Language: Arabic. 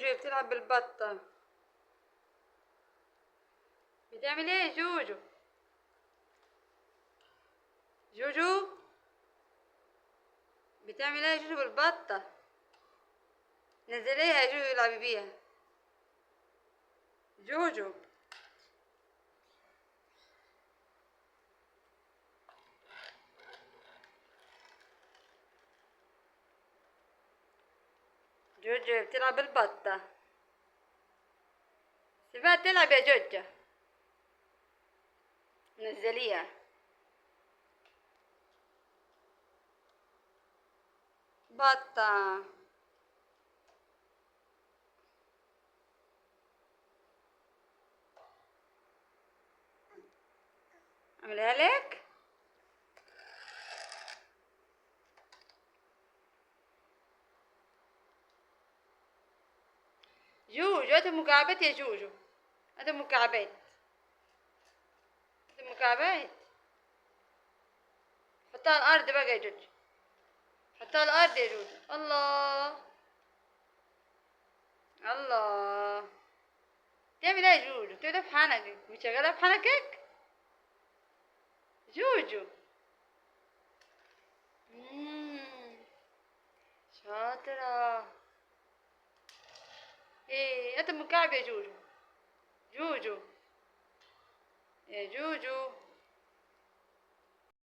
جوجو بتلعب بالبطة. بتعمل ايه جوجو؟ جوجو بتعمل ايه جوجو بالبطة؟ نزليها يا جوجو العبي بيها. جوجو جوجو بتلعب بالبطة. سيبها تلعب يا جوجو. نزليها. بطة. اعملها لك. جوجو هات مكعبات يا جوجو. هات مكعبات. هات مكعبات. حطها على الارض بقى يا جوجو. حطها على الارض يا جوجو. الله الله. تعمل ايه يا جوجو؟ تقدر في حنكك. مش شغالة في حنكك جوجو. شاطرة. ايه هات المكعب يا جوجو. جوجو يا جوجو.